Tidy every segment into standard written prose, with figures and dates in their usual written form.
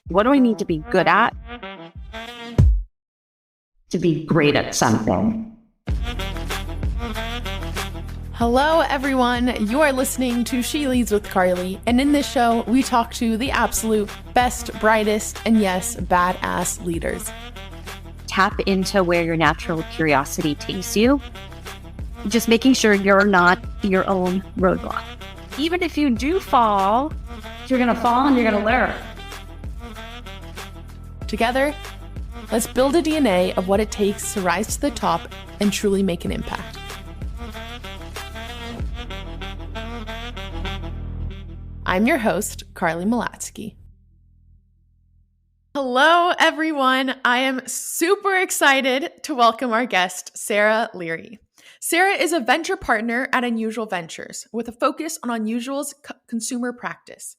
What do I need to be good at to be great at something? Hello, everyone. You are listening to She Leads with Carly. And in this show, we talk to the absolute best, brightest, and yes, badass leaders. Tap into where your natural curiosity takes you. Just making sure you're not your own roadblock. Even if you do fall, you're going to fall and you're going to learn. Together, let's build a DNA of what it takes to rise to the top and truly make an impact. I'm your host, Carly Malatsky. Hello, everyone. I am super excited to welcome our guest, Sarah Leary. Sarah is a venture partner at Unusual Ventures with a focus on Unusual's consumer practice.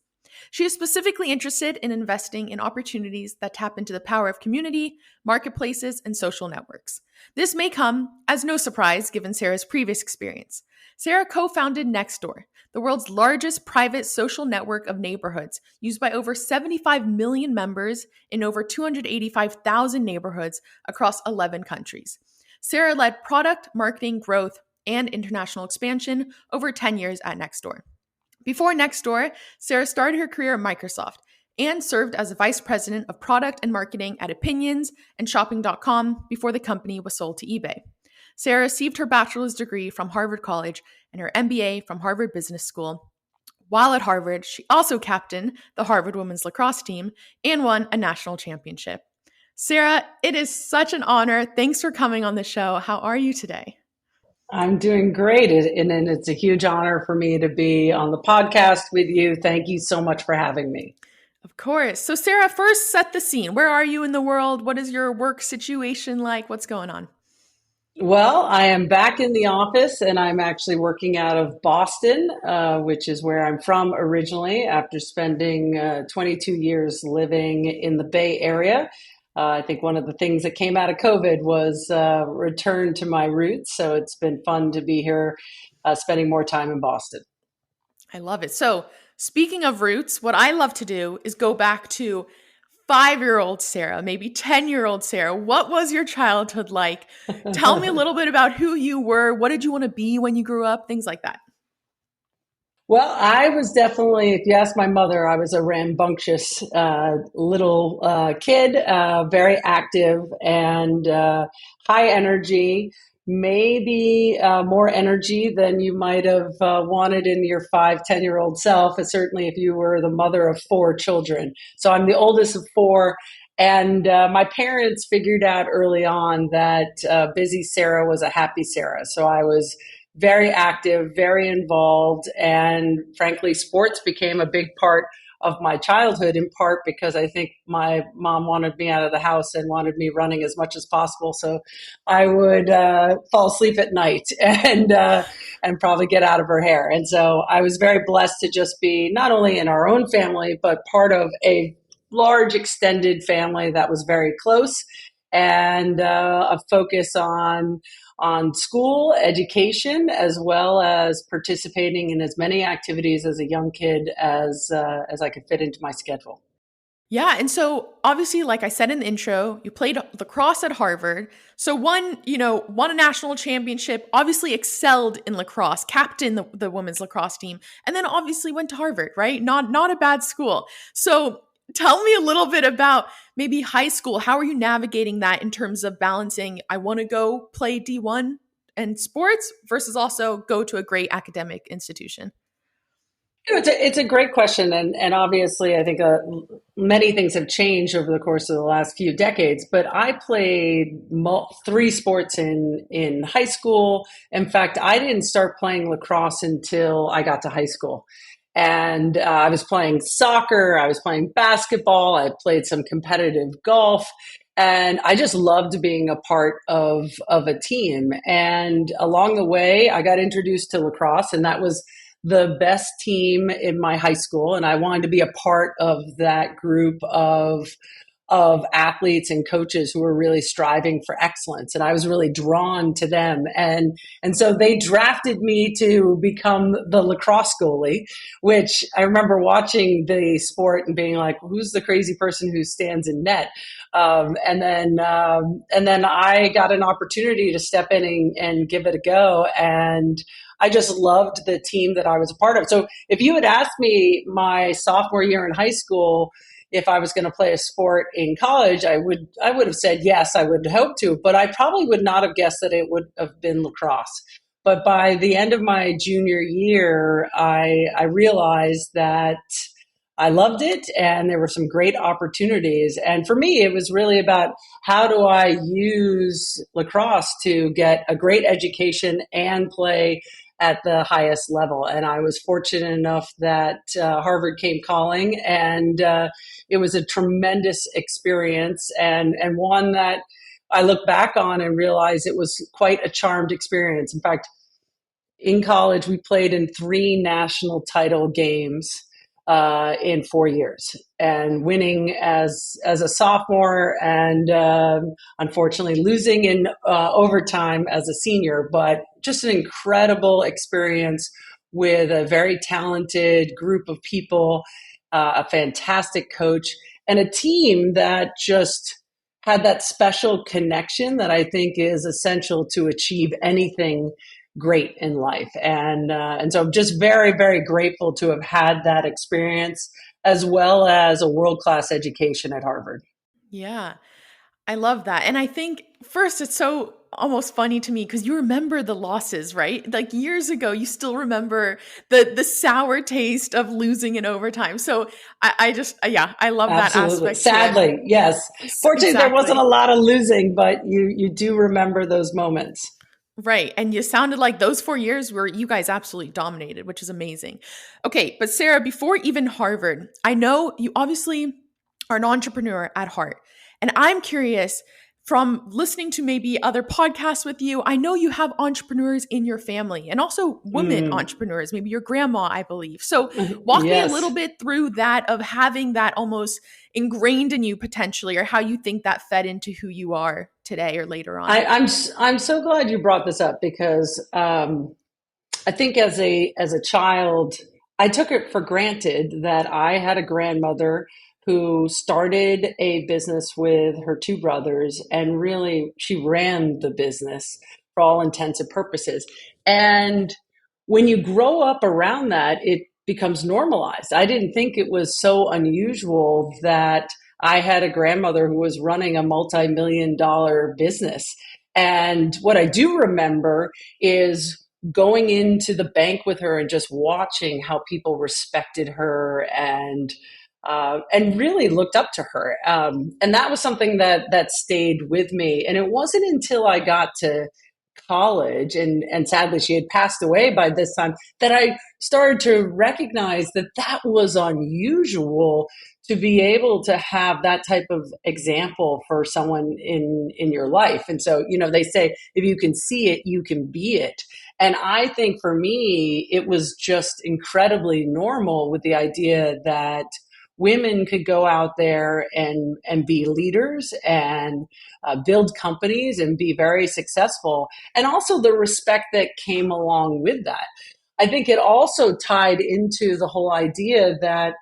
She is specifically interested in investing in opportunities that tap into the power of community, marketplaces, and social networks. This may come as no surprise given Sarah's previous experience. Sarah co-founded Nextdoor, the world's largest private social network of neighborhoods, used by over 75 million members in over 285,000 neighborhoods across 11 countries. Sarah led product, marketing, growth, and international expansion over 10 years at Nextdoor. Before Nextdoor, Sarah started her career at Microsoft and served as a vice president of product and marketing at Epinions and shopping.com before the company was sold to eBay. Sarah received her bachelor's degree from Harvard College and her MBA from Harvard Business School. While at Harvard, she also captained the Harvard women's lacrosse team and won a national championship. Sarah, it is such an honor. Thanks for coming on the show. How are you today? I'm doing great, and it's a huge honor for me to be on the podcast with you. Thank you so much for having me. Of course. So Sarah, first set the scene. Where are you in the world? What is your work situation like? What's going on? Well, I am back in the office, and I'm actually working out of Boston, which is where I'm from originally, after spending 22 years living in the Bay Area. I think one of the things that came out of COVID was return to my roots. So it's been fun to be here, spending more time in Boston. I love it. So speaking of roots, what I love to do is go back to 5-year-old Sarah, maybe 10-year-old Sarah. What was your childhood like? Tell me a little bit about who you were. What did you want to be when you grew up? Things like that. Well, I was definitely, if you ask my mother, I was a rambunctious little kid, very active and high energy, maybe more energy than you might have wanted in your 5, 10-year-old self, and certainly if you were the mother of 4 children. So I'm the oldest of 4. And my parents figured out early on that busy Sarah was a happy Sarah. So I was very active, very involved, and frankly, sports became a big part of my childhood, in part because I think my mom wanted me out of the house and wanted me running as much as possible. So I would fall asleep at night and probably get out of her hair. And so I was very blessed to just be not only in our own family, but part of a large extended family that was very close, and a focus on school education, as well as participating in as many activities as a young kid as I could fit into my schedule. Yeah. And so obviously, like I said in the intro, you played lacrosse at Harvard. So won a national championship, obviously excelled in lacrosse, captained the women's lacrosse team, and then obviously went to Harvard, right? Not a bad school. So tell me a little bit about maybe high school. How are you navigating that in terms of balancing, I want to go play D1 and sports versus also go to a great academic institution? It's a great question. And obviously, I think many things have changed over the course of the last few decades. But I played 3 sports in high school. In fact, I didn't start playing lacrosse until I got to high school. And I was playing soccer, I was playing basketball, I played some competitive golf, and I just loved being a part of a team. And along the way, I got introduced to lacrosse, and that was the best team in my high school. And I wanted to be a part of that group of of athletes and coaches who were really striving for excellence. And I was really drawn to them. And so they drafted me to become the lacrosse goalie, which I remember watching the sport and being like, who's the crazy person who stands in net? And then I got an opportunity to step in and give it a go. And I just loved the team that I was a part of. So if you had asked me my sophomore year in high school if I was going to play a sport in college, I would have said yes, I would hope to, but I probably would not have guessed that it would have been lacrosse. But by the end of my junior year, I realized that I loved it and there were some great opportunities. And for me, it was really about how do I use lacrosse to get a great education and play at the highest level. And I was fortunate enough that Harvard came calling, and it was a tremendous experience, and one that I look back on and realize it was quite a charmed experience. In fact, in college, we played in 3 national title games in 4 years, and winning as a sophomore, and unfortunately losing in overtime as a senior. But just an incredible experience with a very talented group of people, a fantastic coach, and a team that just had that special connection that I think is essential to achieve anything great in life. And so I'm just very, very grateful to have had that experience, as well as a world-class education at Harvard. Yeah, I love that. And I think first, it's so almost funny to me because you remember the losses, right? Like years ago, you still remember the sour taste of losing in overtime. So I just, yeah, I love Absolutely. that aspect. Sadly, yes. Fortunately, Exactly. there wasn't a lot of losing, but you do remember those moments. Right. And you sounded like those 4 years where you guys absolutely dominated, which is amazing. Okay. But Sarah, before even Harvard, I know you obviously are an entrepreneur at heart. And I'm curious, from listening to maybe other podcasts with you, I know you have entrepreneurs in your family and also women entrepreneurs, maybe your grandma, I believe. So walk me a little bit through that, of having that almost ingrained in you potentially, or how you think that fed into who you are today or later on. I'm so glad you brought this up, because I think as a child, I took it for granted that I had a grandmother who started a business with her 2 brothers, and really she ran the business for all intents and purposes. And when you grow up around that, it becomes normalized. I didn't think it was so unusual that I had a grandmother who was running a multi-million-dollar business. And what I do remember is going into the bank with her and just watching how people respected her and really looked up to her. And that was something that stayed with me. And it wasn't until I got to college, and sadly she had passed away by this time, that I started to recognize that that was unusual, to be able to have that type of example for someone in your life. And so, they say, if you can see it, you can be it. And I think for me, it was just incredibly normal, with the idea that women could go out there and be leaders and build companies and be very successful, and also the respect that came along with that. I think it also tied into the whole idea that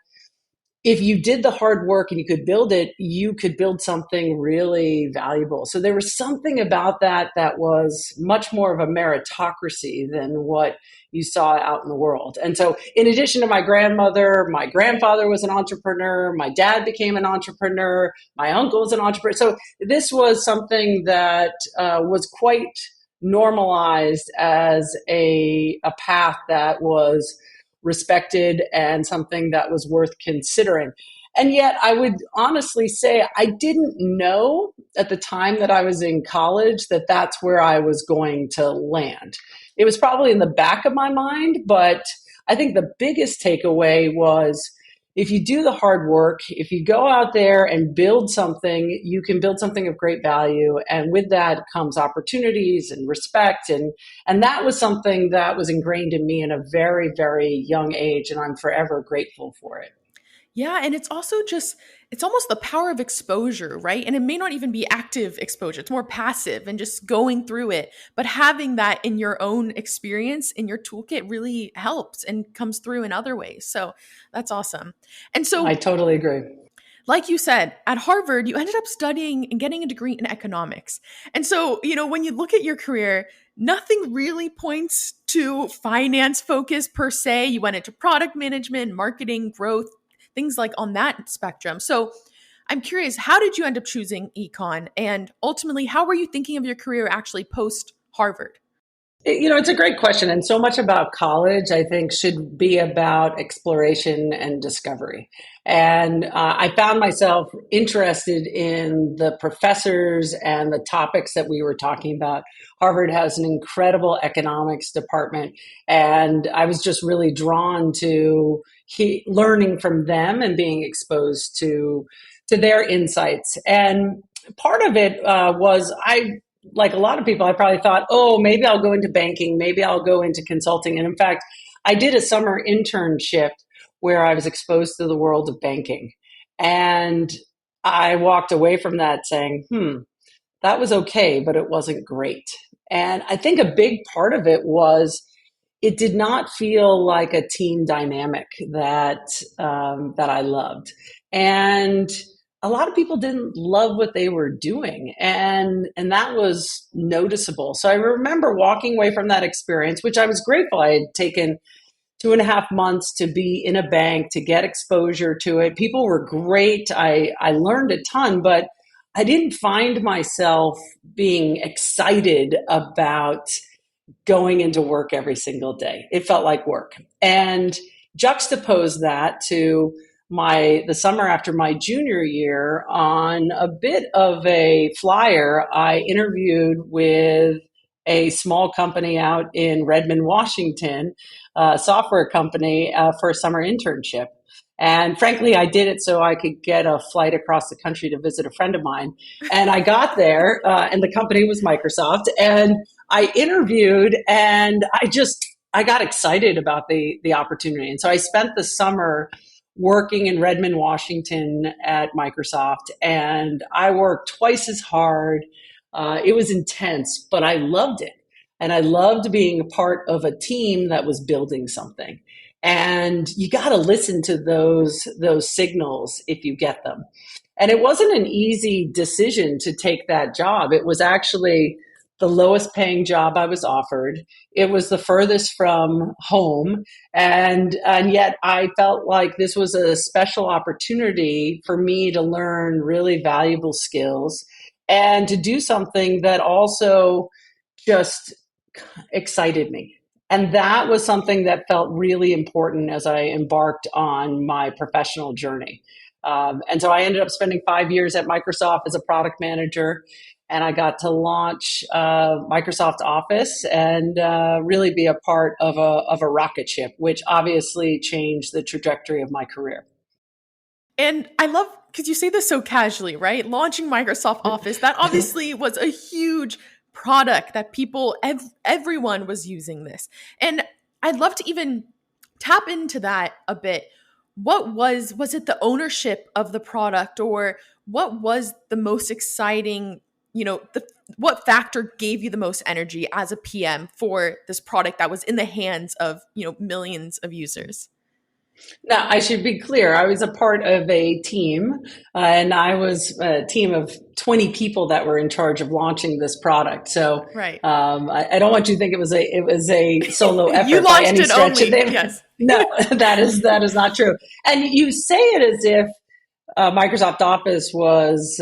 if you did the hard work and you could build it, you could build something really valuable. So there was something about that was much more of a meritocracy than what you saw out in the world. And so in addition to my grandmother, my grandfather was an entrepreneur, my dad became an entrepreneur, my uncle was an entrepreneur. So this was something that was quite normalized as a path that was respected and something that was worth considering. And yet I would honestly say I didn't know at the time that I was in college that that's where I was going to land. It was probably in the back of my mind, but I think the biggest takeaway was, if you do the hard work, if you go out there and build something, you can build something of great value. And with that comes opportunities and respect. And that was something that was ingrained in me in a very, very young age. And I'm forever grateful for it. Yeah, and it's also just it's almost the power of exposure, right? And it may not even be active exposure. It's more passive and just going through it. But having that in your own experience in your toolkit really helps and comes through in other ways. So that's awesome. And I so, totally agree. like you said, at Harvard, you ended up studying and getting a degree in economics. And so, when you look at your career, nothing really points to finance focus per se. You went into product management, marketing, growth, things like on that spectrum. So, I'm curious, how did you end up choosing econ? And ultimately, how were you thinking of your career actually post Harvard? It's a great question. And so much about college, I think, should be about exploration and discovery. And I found myself interested in the professors and the topics that we were talking about. Harvard has an incredible economics department, and I was just really drawn to learning from them and being exposed to their insights. And part of it was like a lot of people, I probably thought, oh, maybe I'll go into banking, maybe I'll go into consulting. And in fact, I did a summer internship where I was exposed to the world of banking. And I walked away from that saying, that was okay, but it wasn't great. And I think a big part of it was it did not feel like a team dynamic that I loved. And a lot of people didn't love what they were doing, and that was noticeable. So I remember walking away from that experience, which I was grateful. I had taken 2.5 months to be in a bank, to get exposure to it. People were great. I learned a ton, but I didn't find myself being excited about going into work every single day. It felt like work. And juxtapose that to the summer after my junior year, on a bit of a flyer, I interviewed with a small company out in Redmond, Washington, a software company, for a summer internship. And frankly, I did it so I could get a flight across the country to visit a friend of mine. And I got there, and the company was Microsoft. And I interviewed, and I got excited about the opportunity. And so I spent the summer working in Redmond, Washington at Microsoft, and I worked twice as hard. It was intense, but I loved it. And I loved being a part of a team that was building something. And you got to listen to those signals if you get them. And it wasn't an easy decision to take that job. It was actually the lowest paying job I was offered. It was the furthest from home. And yet I felt like this was a special opportunity for me to learn really valuable skills and to do something that also just excited me. And that was something that felt really important as I embarked on my professional journey. And so I ended up spending 5 years at Microsoft as a product manager, and I got to launch Microsoft Office and really be a part of a rocket ship, which obviously changed the trajectory of my career. And I love because you say this so casually, right? Launching Microsoft Office, that obviously was a huge product that everyone was using this. And I'd love to even tap into that a bit. What was it the ownership of the product, or what was the most exciting, what factor gave you the most energy as a PM for this product that was in the hands of, millions of users? Now, I should be clear. I was a part of a team, and I was a team of 20 people that were in charge of launching this product. So, right. I don't want you to think it was a solo effort you by launched any it stretch. only. Yes. No, that is not true. And you say it as if Microsoft Office was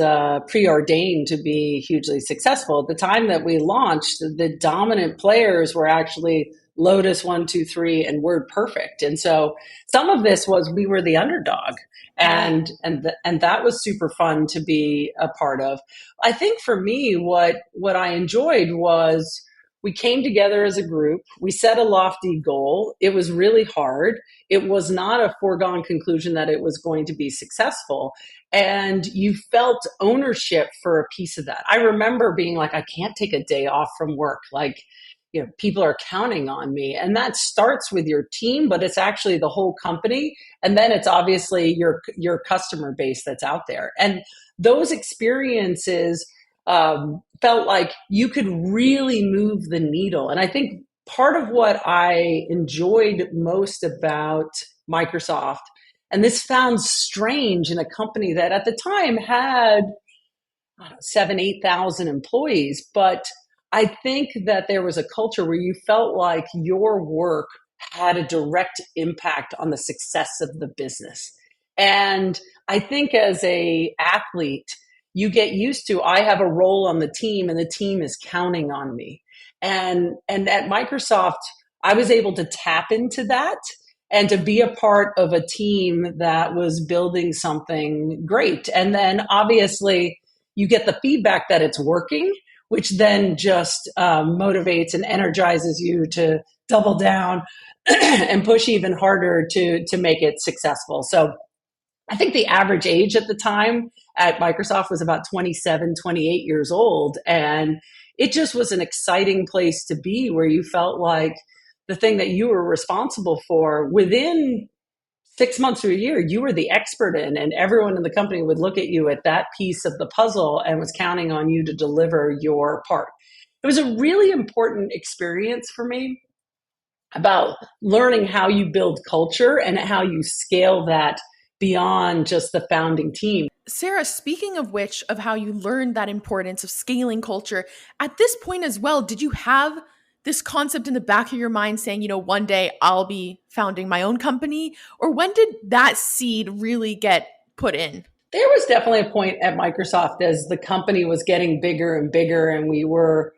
preordained to be hugely successful. At the time that we launched, the dominant players were actually Lotus 123 and WordPerfect. And so some of this was we were the underdog, and that was super fun to be a part of. I think for me, what I enjoyed was we came together as a group. We set a lofty goal. It was really hard. It was not a foregone conclusion that it was going to be successful. And you felt ownership for a piece of that. I remember being like, I can't take a day off from work. Like, people are counting on me. And that starts with your team, but it's actually the whole company. And then it's obviously your customer base that's out there. And those experiences felt like you could really move the needle. And I think part of what I enjoyed most about Microsoft, and this sounds strange in a company that at the time had 8,000 employees, but I think that there was a culture where you felt like your work had a direct impact on the success of the business. And I think as a athlete, you get used to, I have a role on the team and the team is counting on me. And at Microsoft, I was able to tap into that and to be a part of a team that was building something great. And then obviously you get the feedback that it's working, which then just motivates and energizes you to double down and push even harder to make it successful. So I think the average age at the time at Microsoft was about 27, 28 years old. And it just was an exciting place to be, where you felt like the thing that you were responsible for, within 6 months or a year, you were the expert in, and everyone in the company would look at you at that piece of the puzzle and was counting on you to deliver your part. It was a really important experience for me about learning how you build culture and how you scale that beyond just the founding team. Sarah, speaking of which, of how you learned that importance of scaling culture, at this point as well, did you have this concept in the back of your mind saying, one day I'll be founding my own company? Or when did that seed really get put in? There was definitely a point at Microsoft as the company was getting bigger and bigger, and we were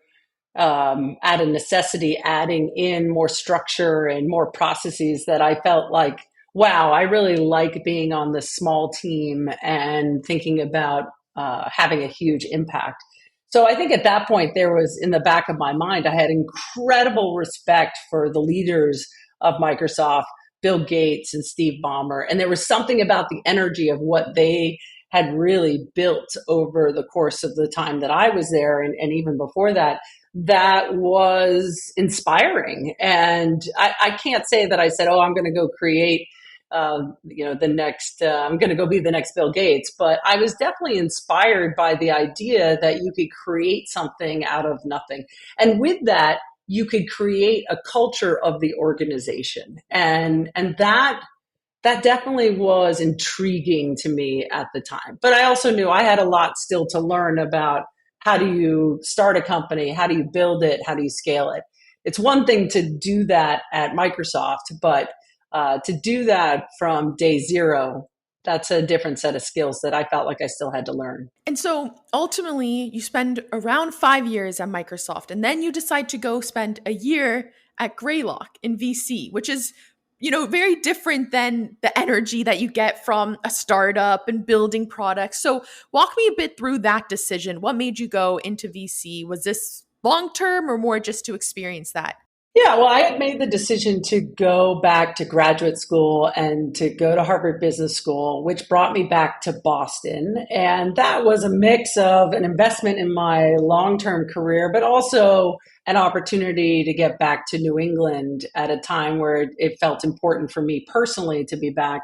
at a necessity adding in more structure and more processes, that I felt like, wow, I really like being on this small team and thinking about having a huge impact. So I think at that point, there was, in the back of my mind, I had incredible respect for the leaders of Microsoft, Bill Gates and Steve Ballmer. And there was something about the energy of what they had really built over the course of the time that I was there, and even before that, that was inspiring. And I can't say that I said, oh, I'm going to go create the next, I'm going to go be the next Bill Gates. But I was definitely inspired by the idea that you could create something out of nothing. And with that, you could create a culture of the organization. And that definitely was intriguing to me at the time. But I also knew I had a lot still to learn about how do you start a company, how do you build it, how do you scale it. It's one thing to do that at Microsoft, but to do that from day zero, that's a different set of skills that I felt like I still had to learn. And so ultimately, you spend around 5 years at Microsoft, and then you decide to go spend a year at Greylock in VC, which is, very different than the energy that you get from a startup and building products. So walk me a bit through that decision. What made you go into VC? Was this long-term or more just to experience that? Yeah, well, I had made the decision to go back to graduate school and to go to Harvard Business School, which brought me back to Boston. And that was a mix of an investment in my long-term career, but also an opportunity to get back to New England at a time where it felt important for me personally to be back.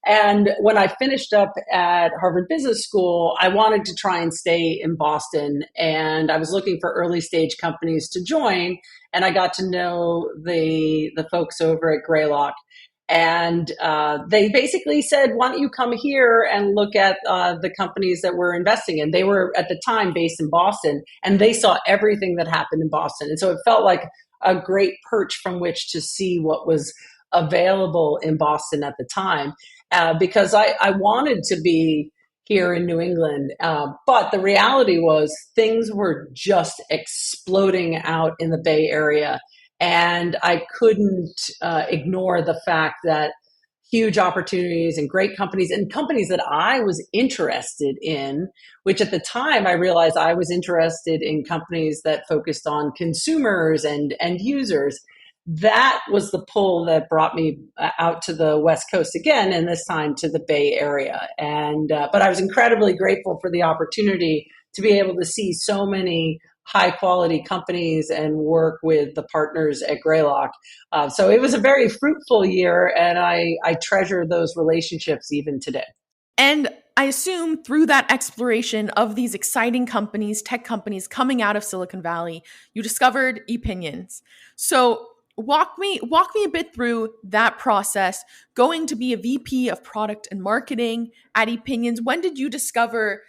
And when I finished up at Harvard Business School, I wanted to try and stay in Boston. And I was looking for early stage companies to join. And I got to know the folks over at Greylock. And they basically said, why don't you come here and look at the companies that we're investing in? They were at the time based in Boston, and they saw everything that happened in Boston. And so it felt like a great perch from which to see what was available in Boston at the time, because I wanted to be here in New England. But the reality was things were just exploding out in the Bay Area. And I couldn't ignore the fact that huge opportunities and great companies and companies that I was interested in, which at the time I realized I was interested in companies that focused on consumers and end users. That was the pull that brought me out to the West Coast again, and this time to the Bay Area. And but I was incredibly grateful for the opportunity to be able to see so many high quality companies and work with the partners at Greylock. So it was a very fruitful year, and I treasure those relationships even today. And I assume through that exploration of these exciting companies, tech companies coming out of Silicon Valley, you discovered Epinions. So walk me a bit through that process, going to be a VP of product and marketing at Epinions. When did you discover,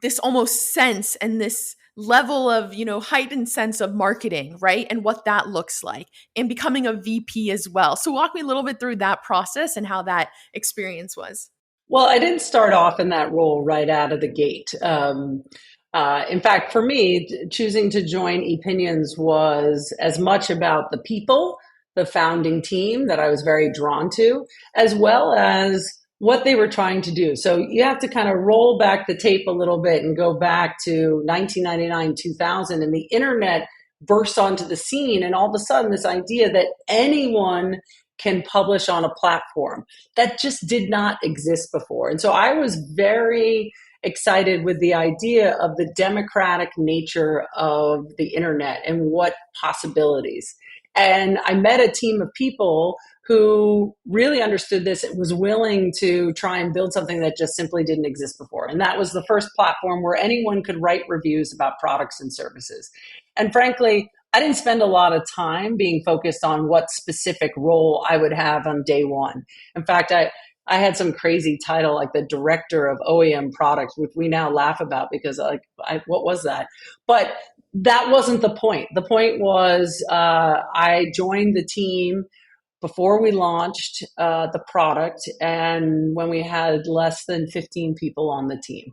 this almost sense and this level of, heightened sense of marketing, right? And what that looks like, and becoming a VP as well. So walk me a little bit through that process and how that experience was. Well, I didn't start off in that role right out of the gate. In fact, for me, choosing to join Epinions was as much about the people, the founding team that I was very drawn to, as well as what they were trying to do. So you have to kind of roll back the tape a little bit and go back to 1999, 2000, and the internet burst onto the scene. And all of a sudden, this idea that anyone can publish on a platform that just did not exist before. And so I was very excited with the idea of the democratic nature of the internet and what possibilities. And I met a team of people who really understood this and was willing to try and build something that just simply didn't exist before. And that was the first platform where anyone could write reviews about products and services. And frankly, I didn't spend a lot of time being focused on what specific role I would have on day one. In fact, I had some crazy title like the director of OEM products, which we now laugh about because what was that? But that wasn't the point. The point was I joined the team before we launched the product and when we had less than 15 people on the team.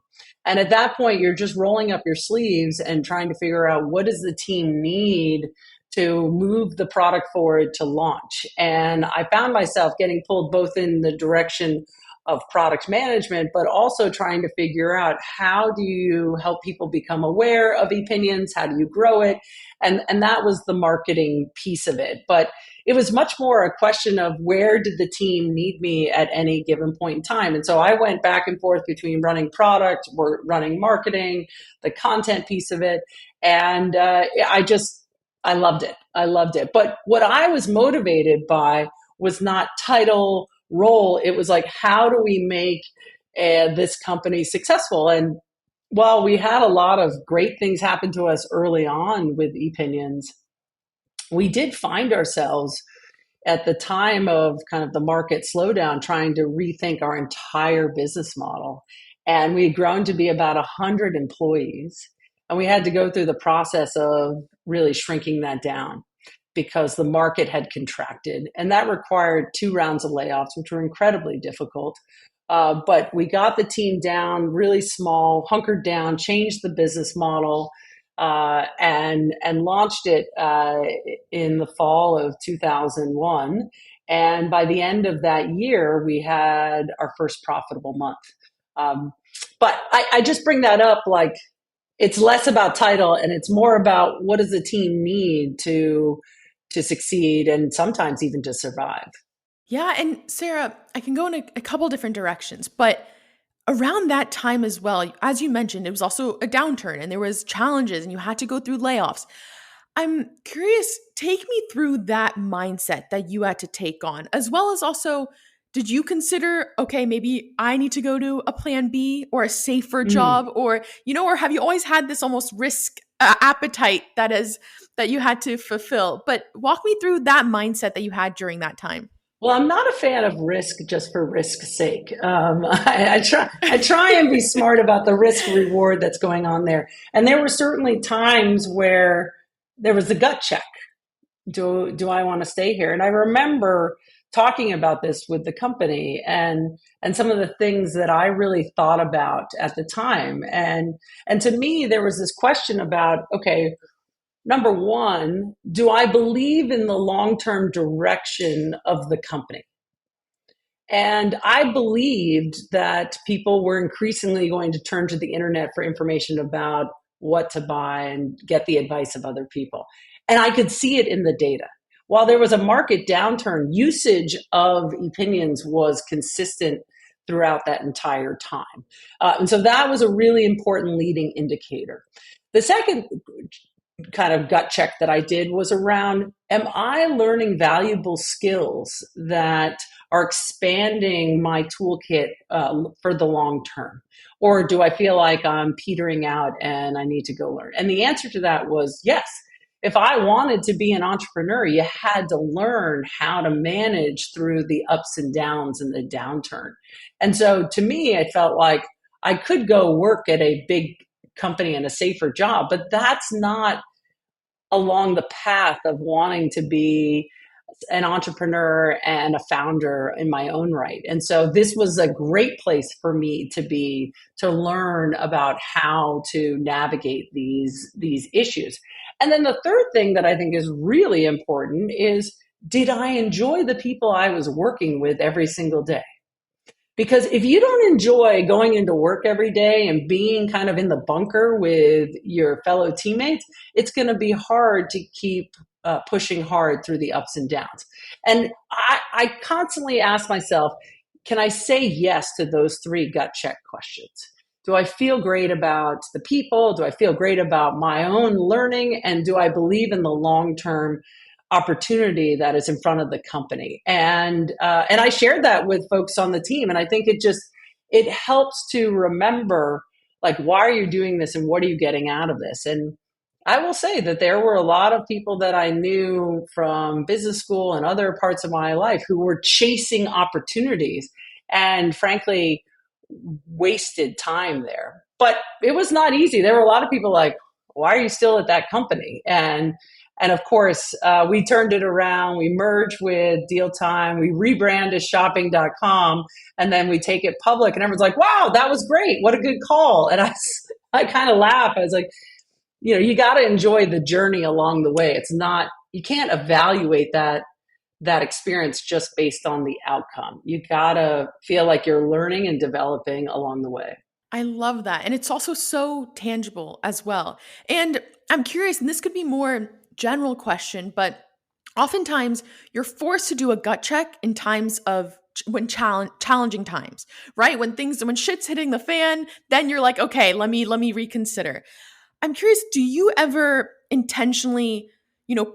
And at that point, you're just rolling up your sleeves and trying to figure out what does the team need to move the product forward to launch. And I found myself getting pulled both in the direction of product management, but also trying to figure out how do you help people become aware of Epinions? How do you grow it? And that was the marketing piece of it. But it was much more a question of where did the team need me at any given point in time. And so I went back and forth between running product or running marketing, the content piece of it. And I loved it. I loved it. But what I was motivated by was not title, role. It was like, how do we make this company successful? And while we had a lot of great things happen to us early on with Epinions, we did find ourselves at the time of kind of the market slowdown trying to rethink our entire business model. And we had grown to be about 100 employees. And we had to go through the process of really shrinking that down because the market had contracted. And that required 2 rounds of layoffs, which were incredibly difficult. But we got the team down really small, hunkered down, changed the business model, and launched it in the fall of 2001. And by the end of that year, we had our first profitable month. But I just bring that up like it's less about title and it's more about what does the team need to succeed and sometimes even to survive. Yeah. And Sarah, I can go in a couple different directions, but around that time as well, as you mentioned, it was also a downturn and there was challenges and you had to go through layoffs. I'm curious, take me through that mindset that you had to take on, as well as also, did you consider, okay, maybe I need to go to a plan B or a safer job or have you always had this almost risk appetite that you had to fulfill? But walk me through that mindset that you had during that time. Well, I'm not a fan of risk just for risk's sake. I try and be smart about the risk reward that's going on there. And there were certainly times where there was the gut check. Do I want to stay here? And I remember talking about this with the company and some of the things that I really thought about at the time. And to me, there was this question about, okay, number one, do I believe in the long-term direction of the company? And I believed that people were increasingly going to turn to the internet for information about what to buy and get the advice of other people. And I could see it in the data. While there was a market downturn, usage of Epinions was consistent throughout that entire time. And so that was a really important leading indicator. The second kind of gut check that I did was around, am I learning valuable skills that are expanding my toolkit for the long term? Or do I feel like I'm petering out and I need to go learn? And the answer to that was yes. If I wanted to be an entrepreneur, you had to learn how to manage through the ups and downs and the downturn. And so to me, I felt like I could go work at a big company and a safer job, but that's not along the path of wanting to be an entrepreneur and a founder in my own right. And so this was a great place for me to be, to learn about how to navigate these issues. And then the third thing that I think is really important is, did I enjoy the people I was working with every single day? Because if you don't enjoy going into work every day and being kind of in the bunker with your fellow teammates, it's going to be hard to keep pushing hard through the ups and downs. And I constantly ask myself, can I say yes to those three gut check questions? Do I feel great about the people? Do I feel great about my own learning? And do I believe in the long-term opportunity that is in front of the company? And I shared that with folks on the team. And I think it helps to remember, like, why are you doing this and what are you getting out of this? And I will say that there were a lot of people that I knew from business school and other parts of my life who were chasing opportunities and frankly wasted time there. But it was not easy. There were a lot of people like, why are you still at that company? And of course, we turned it around. We merged with Deal Time. We rebranded shopping.com, and then we take it public. And everyone's like, wow, that was great. What a good call. And I kind of laugh. I was like, you got to enjoy the journey along the way. It's not, you can't evaluate that experience just based on the outcome. You got to feel like you're learning and developing along the way. I love that. And it's also so tangible as well. And I'm curious, and this could be more general question, but oftentimes you're forced to do a gut check in times of when challenging times, right? When shit's hitting the fan, then you're like, okay, let me reconsider. I'm curious, do you ever intentionally,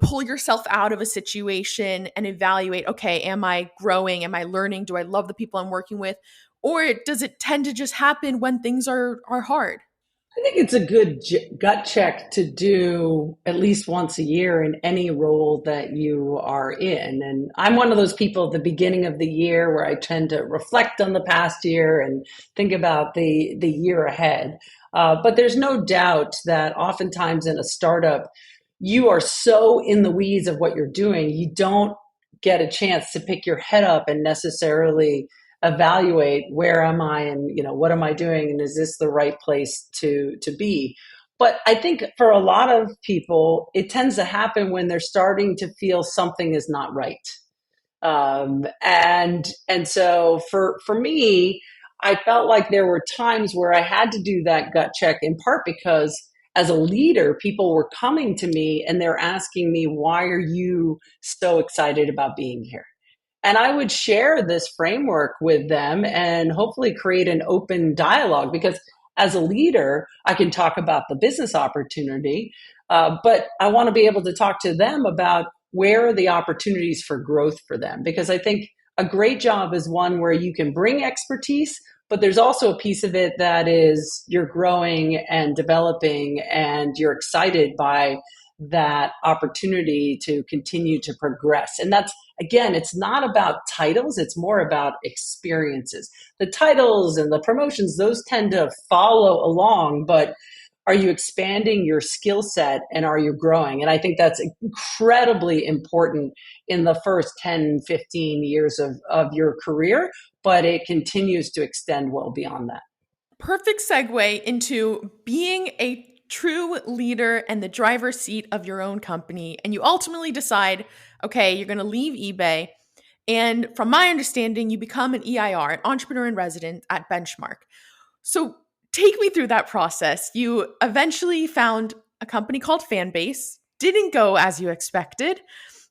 pull yourself out of a situation and evaluate, okay, am I growing? Am I learning? Do I love the people I'm working with? Or does it tend to just happen when things are hard? I think it's a good gut check to do at least once a year in any role that you are in. And I'm one of those people at the beginning of the year where I tend to reflect on the past year and think about the year ahead. But there's no doubt that oftentimes in a startup, you are so in the weeds of what you're doing, you don't get a chance to pick your head up and necessarily evaluate, where am I and what am I doing and is this the right place to be. But I think for a lot of people it tends to happen when they're starting to feel something is not right. And so for me, I felt like there were times where I had to do that gut check, in part because as a leader, people were coming to me and they're asking me, why are you so excited about being here? And I would share this framework with them and hopefully create an open dialogue, because as a leader, I can talk about the business opportunity, but I want to be able to talk to them about where are the opportunities for growth for them. Because I think a great job is one where you can bring expertise, but there's also a piece of it that is you're growing and developing and you're excited by that opportunity to continue to progress. And that's, again, it's not about titles, it's more about experiences. The titles and the promotions, those tend to follow along, but are you expanding your skill set and are you growing? And I think that's incredibly important in the first 10, 15 years of your career, but it continues to extend well beyond that. Perfect segue into being a true leader and the driver's seat of your own company. And you ultimately decide, okay, you're going to leave eBay. And from my understanding, you become an EIR, an entrepreneur in residence at Benchmark. So take me through that process. You eventually found a company called Fanbase, didn't go as you expected.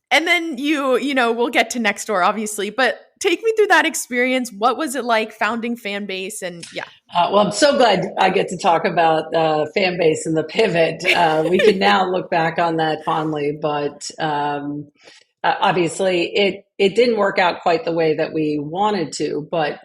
And then we'll get to Nextdoor, obviously, but take me through that experience. What was it like founding Fanbase? And yeah. Well, I'm so glad I get to talk about Fanbase and the pivot. We can now look back on that fondly, but obviously it didn't work out quite the way that we wanted to. But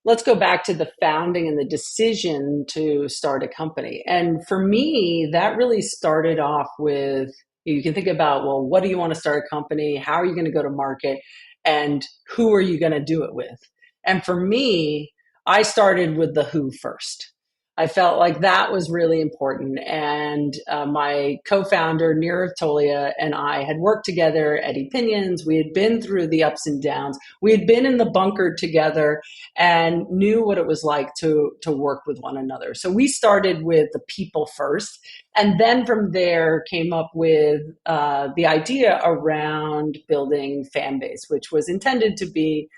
let's go back to the founding and the decision to start a company. And for me, that really started off with, you can think about, well, what do you want to start a company? How are you going to go to market? And who are you going to do it with? And for me, I started with the who first. I felt like that was really important. And my co-founder, Nirav Tolia, and I had worked together at Epinions. We had been through the ups and downs. We had been in the bunker together and knew what it was like to work with one another. So we started with the people first. And then from there came up with the idea around building Fanbase, which was intended to be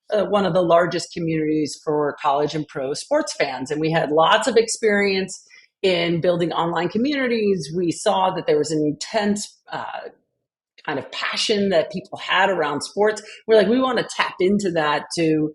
one of the largest communities for college and pro sports fans. And we had lots of experience in building online communities. We saw that there was an intense kind of passion that people had around sports. We're like, we want to tap into that to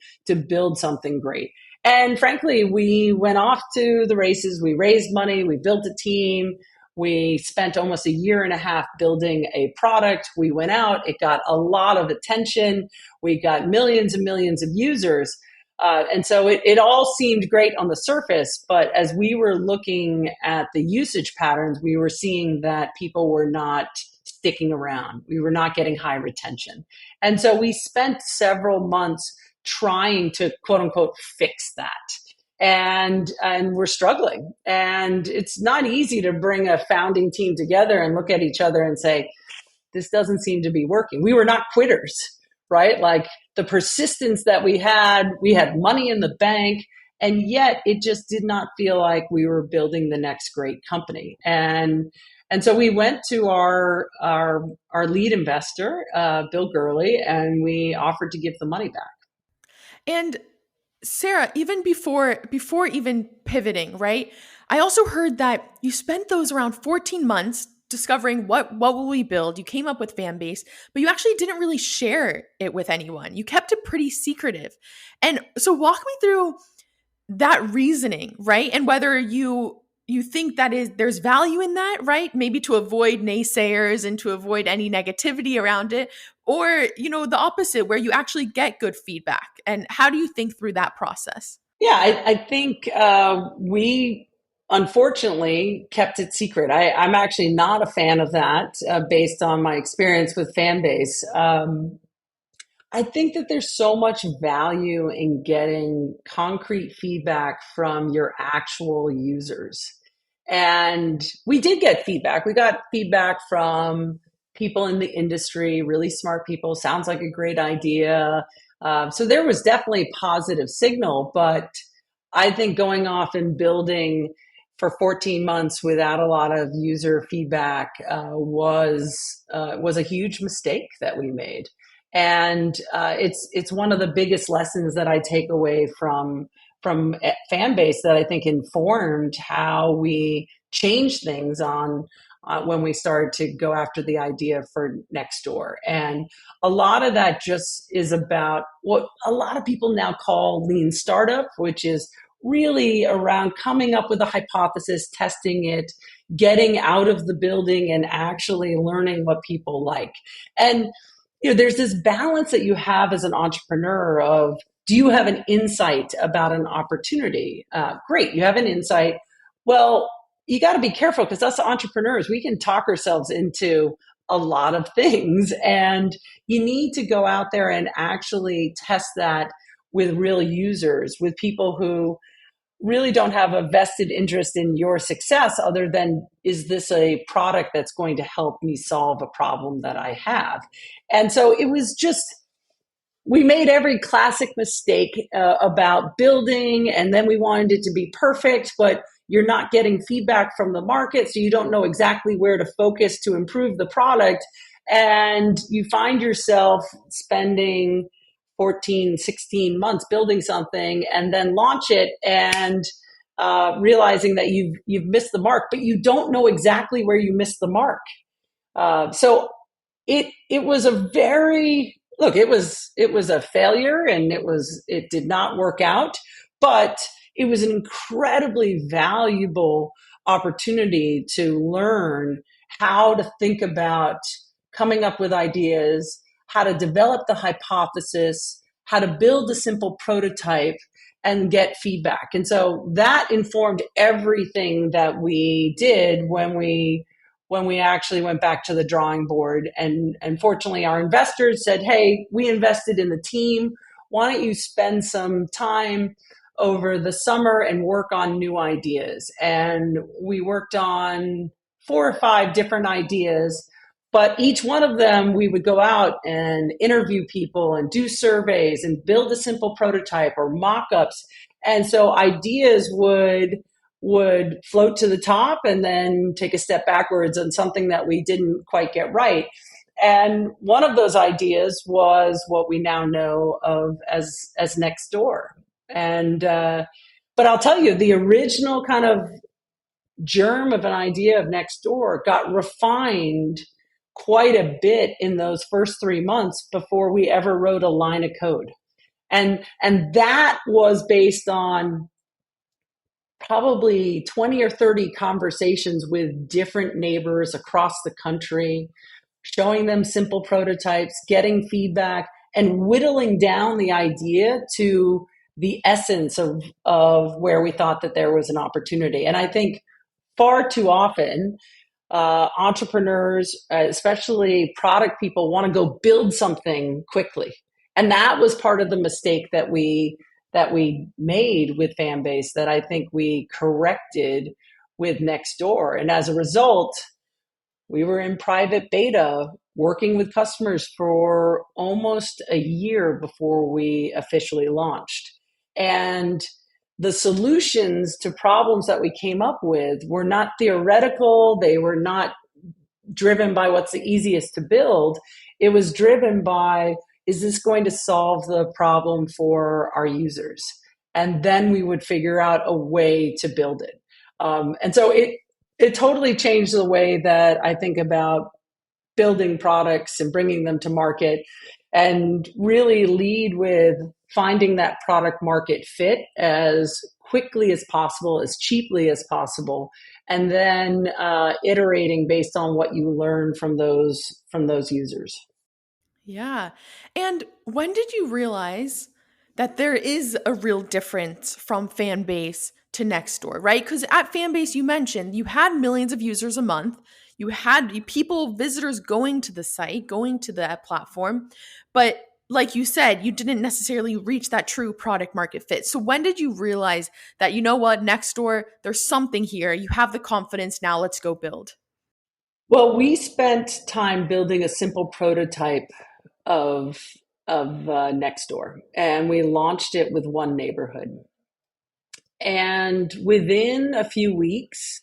build something great. And frankly, we went off to the races. We raised money. We built a team. We spent almost a year and a half building a product. We went out. It got a lot of attention. We got millions and millions of users. And so it all seemed great on the surface. But as we were looking at the usage patterns, we were seeing that people were not sticking around. We were not getting high retention. And so we spent several months trying to, quote unquote, fix that. And we're struggling. And it's not easy to bring a founding team together and look at each other and say, this doesn't seem to be working. We were not quitters, right? Like the persistence that we had money in the bank, and yet it just did not feel like we were building the next great company. And so we went to our lead investor, Bill Gurley, and we offered to give the money back. And Sarah, even before even pivoting, right? I also heard that you spent those around 14 months discovering what will we build. You came up with Fanbase, but you actually didn't really share it with anyone. You kept it pretty secretive. And so walk me through that reasoning, right? And whether you think there's value in that, right? Maybe to avoid naysayers and to avoid any negativity around it, or, the opposite, where you actually get good feedback. And how do you think through that process? Yeah, I think we unfortunately kept it secret. I'm actually not a fan of that based on my experience with Fanbase. I think that there's so much value in getting concrete feedback from your actual users. And we did get feedback. We got feedback from people in the industry, really smart people. Sounds like a great idea. So there was definitely positive signal, but I think going off and building for 14 months without a lot of user feedback was a huge mistake that we made. And it's one of the biggest lessons that I take away from Fanbase that I think informed how we changed things on when we started to go after the idea for Nextdoor. And a lot of that just is about what a lot of people now call lean startup, which is really around coming up with a hypothesis, testing it, getting out of the building and actually learning what people like. And there's this balance that you have as an entrepreneur of, do you have an insight about an opportunity? Great, you have an insight. Well, you got to be careful because us entrepreneurs, we can talk ourselves into a lot of things. And you need to go out there and actually test that with real users, with people who really don't have a vested interest in your success other than, is this a product that's going to help me solve a problem that I have? And so it was just, we made every classic mistake about building, and then we wanted it to be perfect, but you're not getting feedback from the market, so you don't know exactly where to focus to improve the product. And you find yourself spending 14, 16 months building something and then launch it and realizing that you've missed the mark, but you don't know exactly where you missed the mark. So it was a very look, it was a failure, and it did not work out, but it was an incredibly valuable opportunity to learn how to think about coming up with ideas, how to develop the hypothesis, how to build a simple prototype and get feedback. And so that informed everything that we did when we actually went back to the drawing board. And fortunately, our investors said, hey, we invested in the team. Why don't you spend some time over the summer and work on new ideas? And we worked on 4 or 5 different ideas, but each one of them, we would go out and interview people and do surveys and build a simple prototype or mock-ups. And so ideas would float to the top and then take a step backwards on something that we didn't quite get right. And one of those ideas was what we now know of as Nextdoor. And but I'll tell you, the original kind of germ of an idea of Nextdoor got refined quite a bit in those first 3 months before we ever wrote a line of code. And that was based on probably 20 or 30 conversations with different neighbors across the country, showing them simple prototypes, getting feedback, and whittling down the idea to the essence of where we thought that there was an opportunity. And I think far too often, entrepreneurs, especially product people, want to go build something quickly. And that was part of the mistake that we made with Fanbase that I think we corrected with Nextdoor. And as a result, we were in private beta working with customers for almost a year before we officially launched. And the solutions to problems that we came up with were not theoretical. They were not driven by what's the easiest to build. It was driven by, is this going to solve the problem for our users? And then we would figure out a way to build it. And so it totally changed the way that I think about building products and bringing them to market, and really lead with finding that product market fit as quickly as possible, as cheaply as possible, and then iterating based on what you learn from those users. Yeah. And when did you realize that there is a real difference from Fanbase to Nextdoor, right? Because at Fanbase, you mentioned you had millions of users a month. You had people, visitors going to the site, going to that platform. But like you said, you didn't necessarily reach that true product market fit. So when did you realize that, you know what, Nextdoor, there's something here. You have the confidence. Now let's go build. Well, we spent time building a simple prototype of Nextdoor, and we launched it with one neighborhood. And within a few weeks,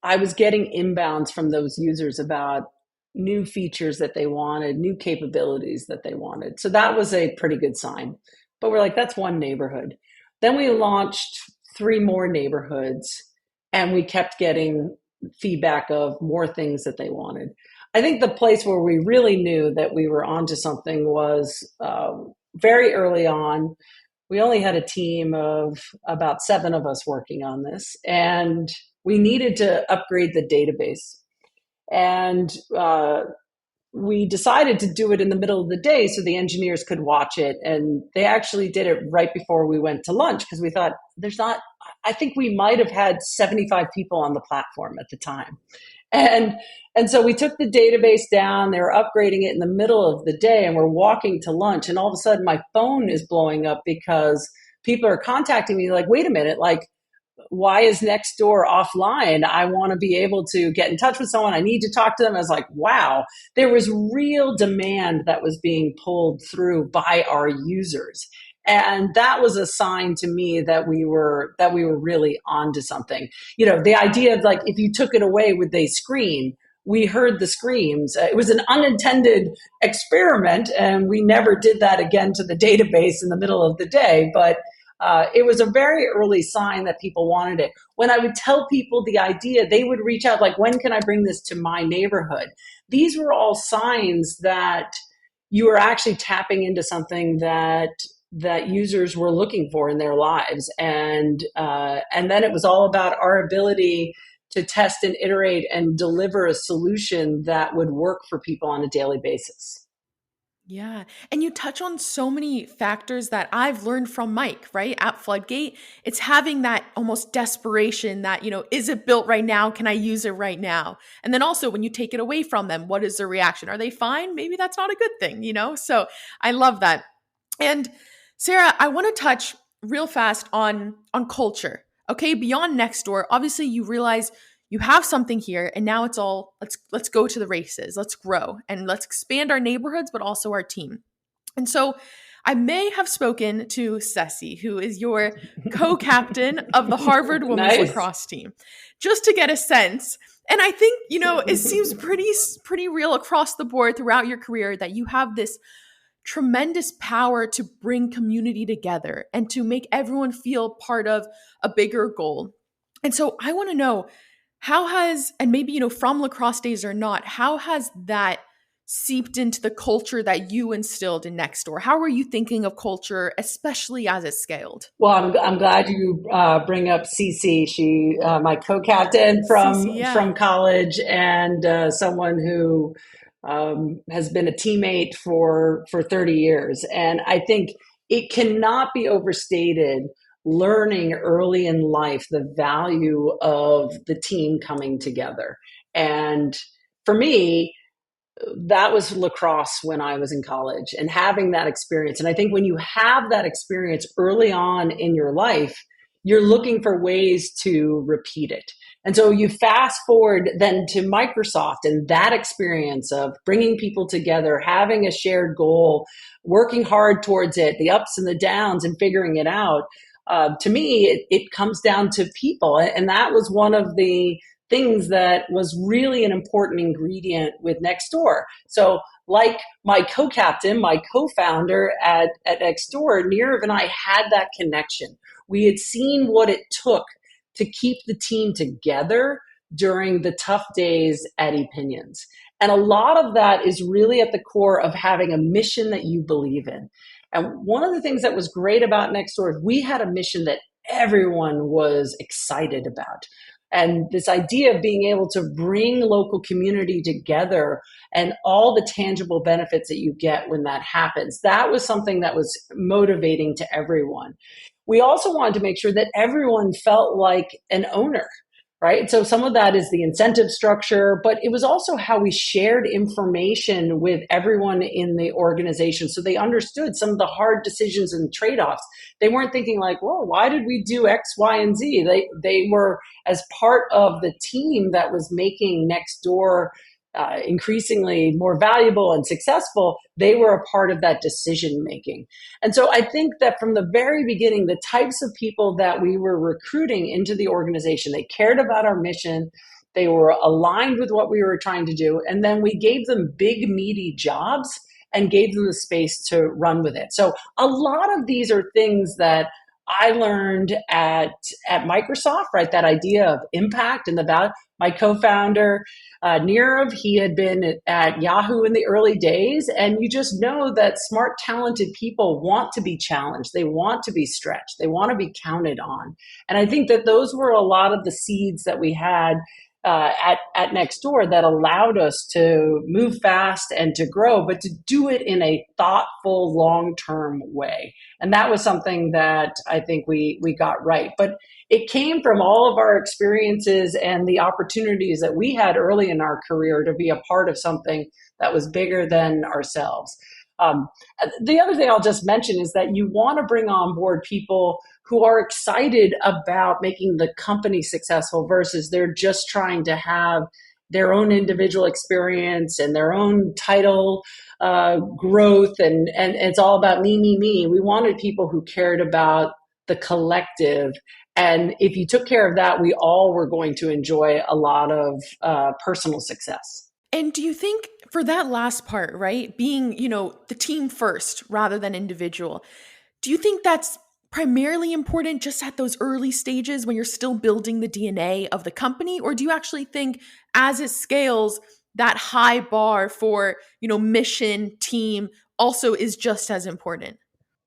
I was getting inbounds from those users about new features that they wanted, new capabilities that they wanted. So that was a pretty good sign. But we're like, that's one neighborhood. Then we launched 3 more neighborhoods, and we kept getting feedback of more things that they wanted. I think the place where we really knew that we were onto something was very early on. We only had a team of about 7 of us working on this, and we needed to upgrade the database. And we decided to do it in the middle of the day so the engineers could watch it. And they actually did it right before we went to lunch, because we thought I think we might have had 75 people on the platform at the time. And so we took the database down. They were upgrading it in the middle of the day, and we're walking to lunch, and all of a sudden my phone is blowing up because people are contacting me like, wait a minute, like, why is Nextdoor offline? I want to be able to get in touch with someone. I need to talk to them. I was like, wow, there was real demand that was being pulled through by our users. And that was a sign to me that we were really onto something. You know, the idea of like, if you took it away, would they scream? We heard the screams. It was an unintended experiment, and we never did that again to the database in the middle of the day. But it was a very early sign that people wanted it. When I would tell people the idea, they would reach out like, when can I bring this to my neighborhood? These were all signs that you were actually tapping into something that users were looking for in their lives. And then it was all about our ability to test and iterate and deliver a solution that would work for people on a daily basis. Yeah. And you touch on so many factors that I've learned from Mike, right? At Floodgate, it's having that almost desperation that, is it built right now? Can I use it right now? And then also when you take it away from them, what is the reaction? Are they fine? Maybe that's not a good thing, So I love that. And Sarah, I want to touch real fast on culture. Okay, beyond Nextdoor, obviously you realize you have something here, and now it's all let's go to the races, let's grow, and let's expand our neighborhoods, but also our team. And so I may have spoken to Ceci, who is your co-captain of the Harvard women's Nice. lacrosse team, just to get a sense. And I think, it seems pretty real across the board throughout your career that you have this tremendous power to bring community together and to make everyone feel part of a bigger goal. And so I want to know, how has, and maybe, from lacrosse days or not, how has that seeped into the culture that you instilled in Nextdoor? How are you thinking of culture, especially as it scaled? Well, I'm glad you bring up Cece. She, my co-captain from college, and someone who has been a teammate for 30 years. And I think it cannot be overstated, learning early in life the value of the team coming together. And for me, that was lacrosse when I was in college, and having that experience. And I think when you have that experience early on in your life, you're looking for ways to repeat it. And so you fast forward then to Microsoft and that experience of bringing people together, having a shared goal, working hard towards it, the ups and the downs, and figuring it out. To me, it comes down to people. And that was one of the things that was really an important ingredient with Nextdoor. So like my co-captain, my co-founder at Nextdoor, Nirav and I had that connection. We had seen what it took to keep the team together during the tough days at Epinions. And a lot of that is really at the core of having a mission that you believe in. And one of the things that was great about Nextdoor is we had a mission that everyone was excited about. And this idea of being able to bring local community together and all the tangible benefits that you get when that happens, that was something that was motivating to everyone. We also wanted to make sure that everyone felt like an owner, right? So some of that is the incentive structure, but it was also how we shared information with everyone in the organization so they understood some of the hard decisions and trade-offs. They weren't thinking like, well, why did we do X, Y, and Z? They were as part of the team that was making Nextdoor increasingly more valuable and successful. They were a part of that decision making. And so I think that from the very beginning, the types of people that we were recruiting into the organization, they cared about our mission, they were aligned with what we were trying to do, and then we gave them big, meaty jobs and gave them the space to run with it. So a lot of these are things that I learned at Microsoft, right? That idea of impact and the value. My co-founder, Nirav, he had been at Yahoo in the early days, and you just know that smart, talented people want to be challenged. They want to be stretched. They want to be counted on. And I think that those were a lot of the seeds that we had at Nextdoor that allowed us to move fast and to grow, but to do it in a thoughtful, long-term way. And that was something that I think we got right. But it came from all of our experiences and the opportunities that we had early in our career to be a part of something that was bigger than ourselves. The other thing I'll just mention is that you want to bring on board people who are excited about making the company successful versus they're just trying to have their own individual experience and their own title growth, and it's all about me, me, me. We wanted people who cared about the collective. And if you took care of that, we all were going to enjoy a lot of personal success. And do you think for that last part, right, being, the team first rather than individual, do you think that's primarily important just at those early stages when you're still building the DNA of the company? Or do you actually think as it scales, that high bar for, mission, team also is just as important?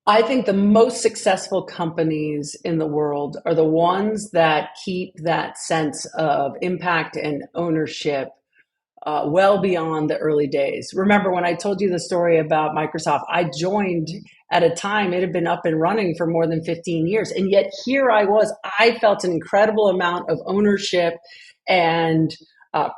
I think the most successful companies in the world are the ones that keep that sense of impact and ownership well beyond the early days. Remember when I told you the story about Microsoft, I joined at a time it had been up and running for more than 15 years. And yet here I was, I felt an incredible amount of ownership and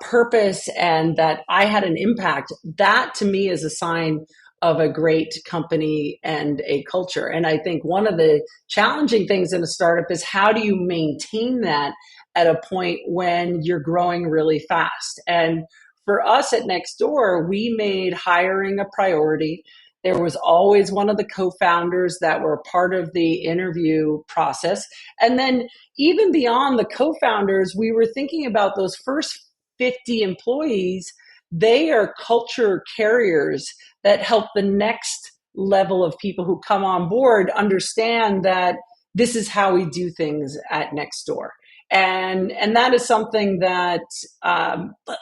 purpose, and that I had an impact. That to me is a sign of a great company and a culture. And I think one of the challenging things in a startup is how do you maintain that at a point when you're growing really fast? And for us at Nextdoor, we made hiring a priority. There was always one of the co-founders that were part of the interview process. And then even beyond the co-founders, we were thinking about those first 50 employees. They are culture carriers that help the next level of people who come on board understand that this is how we do things at Nextdoor. And that is something that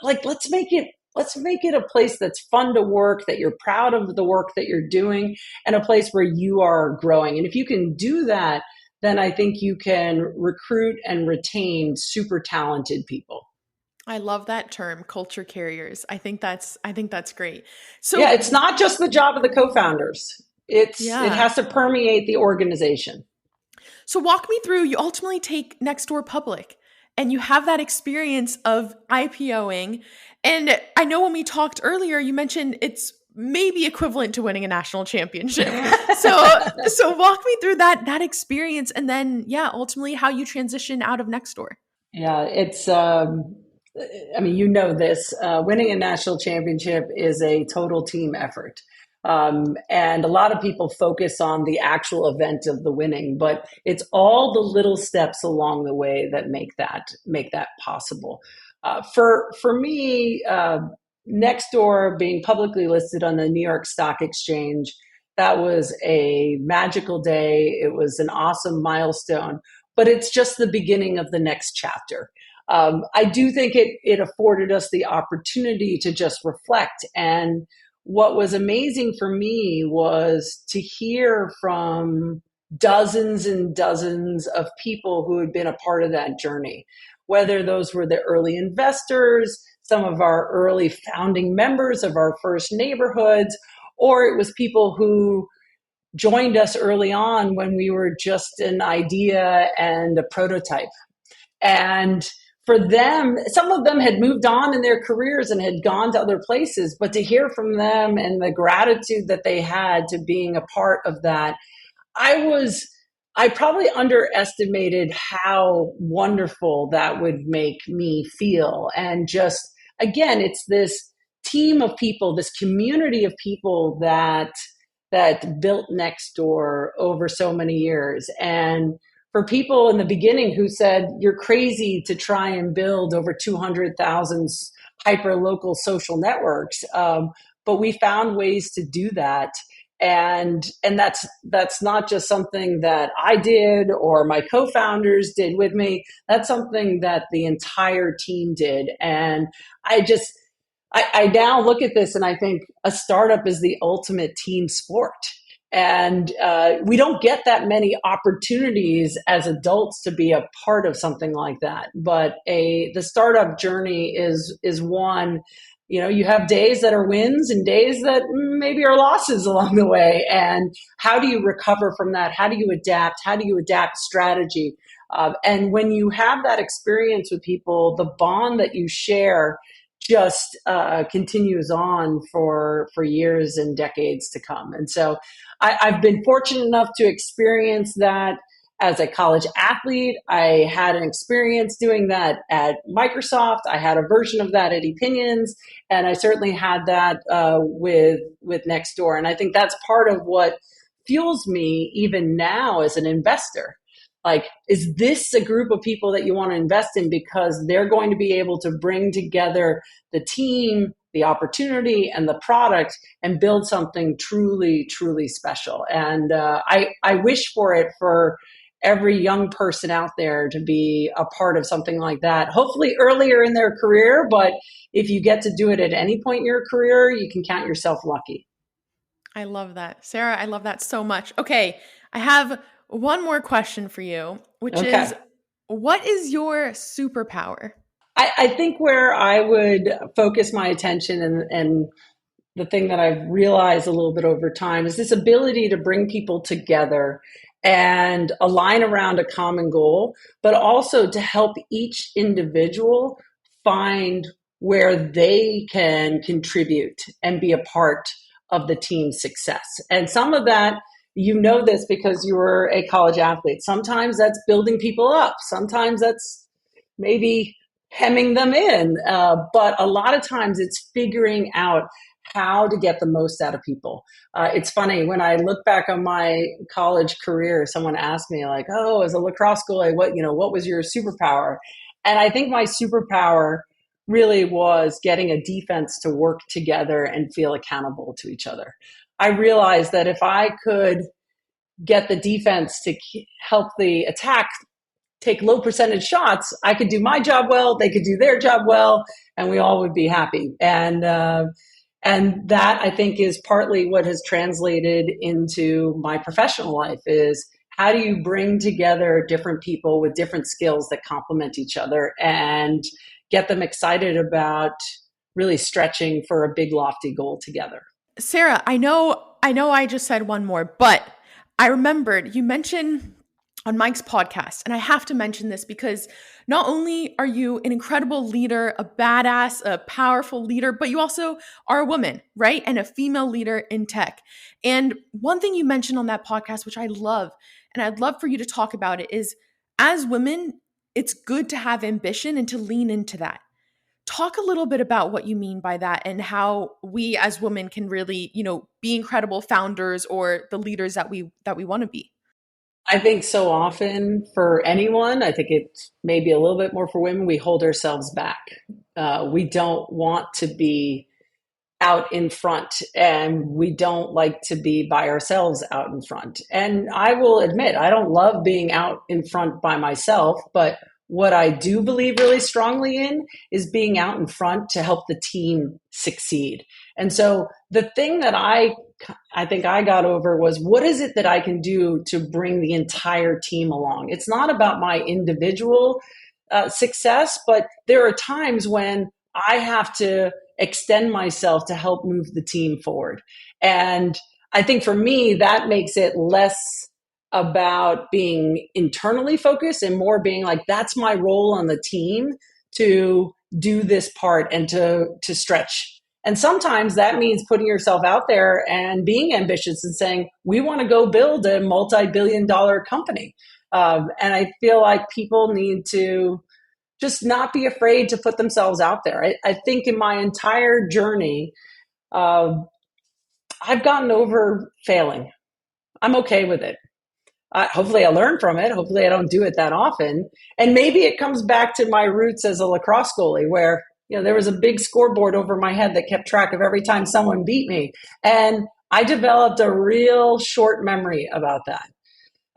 let's make it a place that's fun to work, that you're proud of the work that you're doing, and a place where you are growing. And if you can do that, then I think you can recruit and retain super talented people. I love that term, culture carriers. I think that's great. So yeah, it's not just the job of the co-founders. It has to permeate the organization. So walk me through, you ultimately take Nextdoor public and you have that experience of IPOing. And I know when we talked earlier, you mentioned it's maybe equivalent to winning a national championship. So walk me through that experience, and then ultimately how you transition out of Nextdoor. Yeah, it's you know this, winning a national championship is a total team effort. And a lot of people focus on the actual event of the winning, but it's all the little steps along the way that make that possible. For me, Nextdoor being publicly listed on the New York Stock Exchange, that was a magical day. It was an awesome milestone, but it's just the beginning of the next chapter. I do think it afforded us the opportunity to just reflect. And what was amazing for me was to hear from dozens and dozens of people who had been a part of that journey, whether those were the early investors, some of our early founding members of our first neighborhoods, or it was people who joined us early on when we were just an idea and a prototype. And for them, some of them had moved on in their careers and had gone to other places, but to hear from them and the gratitude that they had to being a part of that, I probably underestimated how wonderful that would make me feel. And just, again, it's this team of people, this community of people that built Nextdoor over so many years. And for people in the beginning who said, you're crazy to try and build over 200,000 hyper-local social networks, but we found ways to do that. And that's not just something that I did or my co-founders did with me. That's something that the entire team did. And I now look at this and I think a startup is the ultimate team sport. And we don't get that many opportunities as adults to be a part of something like that. But the startup journey is one. You have days that are wins and days that maybe are losses along the way. And how do you recover from that? How do you adapt? How do you adapt strategy? And when you have that experience with people, the bond that you share just continues on for years and decades to come. And so I've been fortunate enough to experience that as a college athlete. I had an experience doing that at Microsoft. I had a version of that at Epinions, and I certainly had that with Nextdoor. And I think that's part of what fuels me even now as an investor. Like, is this a group of people that you want to invest in because they're going to be able to bring together the team, the opportunity, and the product and build something truly, truly special? And I wish for it for every young person out there to be a part of something like that, hopefully earlier in their career. But if you get to do it at any point in your career, you can count yourself lucky. I love that. Sarah, I love that so much. Okay, I have one more question for you, which is, what is your superpower? I think where I would focus my attention and the thing that I've realized a little bit over time is this ability to bring people together and align around a common goal, but also to help each individual find where they can contribute and be a part of the team's success. And some of that, you know this because you were a college athlete. Sometimes that's building people up. Sometimes that's maybe hemming them in. But a lot of times it's figuring out how to get the most out of people. It's funny, when I look back on my college career, someone asked me like, oh, as a lacrosse goalie, what was your superpower? And I think my superpower really was getting a defense to work together and feel accountable to each other. I realized that if I could get the defense to help the attack take low percentage shots, I could do my job well, they could do their job well, and we all would be happy. And that, I think, is partly what has translated into my professional life is how do you bring together different people with different skills that complement each other and get them excited about really stretching for a big, lofty goal together. Sarah, I know I just said one more, but I remembered you mentioned on Mike's podcast, and I have to mention this because not only are you an incredible leader, a badass, a powerful leader, but you also are a woman, right? And a female leader in tech. And one thing you mentioned on that podcast, which I love, and I'd love for you to talk about it, is as women, it's good to have ambition and to lean into that. Talk a little bit about what you mean by that and how we as women can really, be incredible founders or the leaders that we want to be. I think so often for anyone, I think it's maybe a little bit more for women, we hold ourselves back. We don't want to be out in front, and we don't like to be by ourselves out in front. And I will admit, I don't love being out in front by myself, but what I do believe really strongly in is being out in front to help the team succeed. And so the thing that I think I got over was, what is it that I can do to bring the entire team along? It's not about my individual success, but there are times when I have to extend myself to help move the team forward. And I think for me, that makes it less about being internally focused and more being like, that's my role on the team to do this part and to stretch. And sometimes that means putting yourself out there and being ambitious and saying, we want to go build a multi-billion-dollar company. And I feel like people need to just not be afraid to put themselves out there. I think in my entire journey, I've gotten over failing. I'm okay with it. Hopefully I learn from it. Hopefully I don't do it that often. And maybe it comes back to my roots as a lacrosse goalie where, there was a big scoreboard over my head that kept track of every time someone beat me. And I developed a real short memory about that.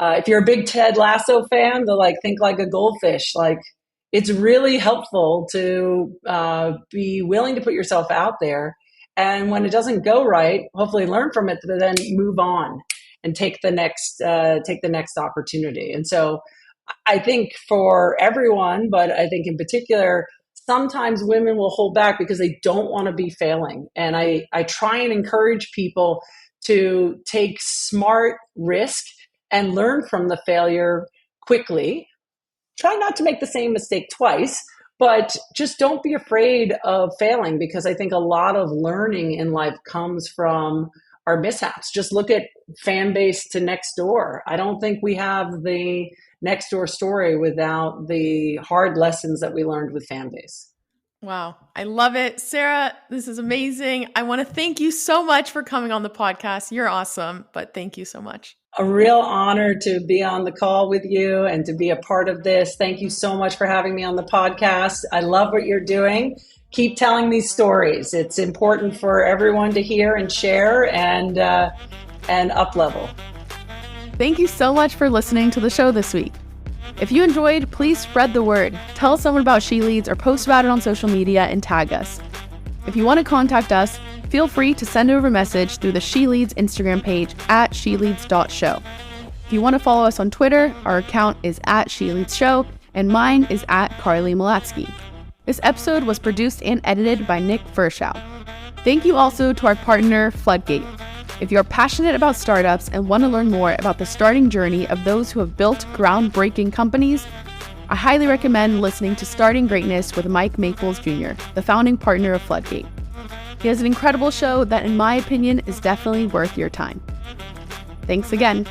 If you're a big Ted Lasso fan, they'll think like a goldfish. It's really helpful to be willing to put yourself out there. And when it doesn't go right, hopefully learn from it, but then move on and take the next opportunity. And so I think for everyone, but I think in particular, sometimes women will hold back because they don't want to be failing. And I try and encourage people to take smart risk and learn from the failure quickly. Try not to make the same mistake twice, but just don't be afraid of failing, because I think a lot of learning in life comes from our mishaps. Just look at fan base to Nextdoor. I don't think we have the Nextdoor story without the hard lessons that we learned with fan base. Wow. I love it. Sarah, this is amazing. I want to thank you so much for coming on the podcast. You're awesome, but thank you so much. A real honor to be on the call with you and to be a part of this. Thank you so much for having me on the podcast. I love what you're doing. Keep telling these stories. It's important for everyone to hear and share and up level. Thank you so much for listening to the show this week. If you enjoyed, please spread the word. Tell someone about She Leads or post about it on social media and tag us. If you want to contact us, feel free to send over a message through the She Leads Instagram page at sheleads.show. If you want to follow us on Twitter, our account is at SheLeadsShow, and mine is at Carly Malatsky. This episode was produced and edited by Nick Verschow. Thank you also to our partner, Floodgate. If you're passionate about startups and want to learn more about the starting journey of those who have built groundbreaking companies, I highly recommend listening to Starting Greatness with Mike Maples Jr., the founding partner of Floodgate. He has an incredible show that, in my opinion, is definitely worth your time. Thanks again.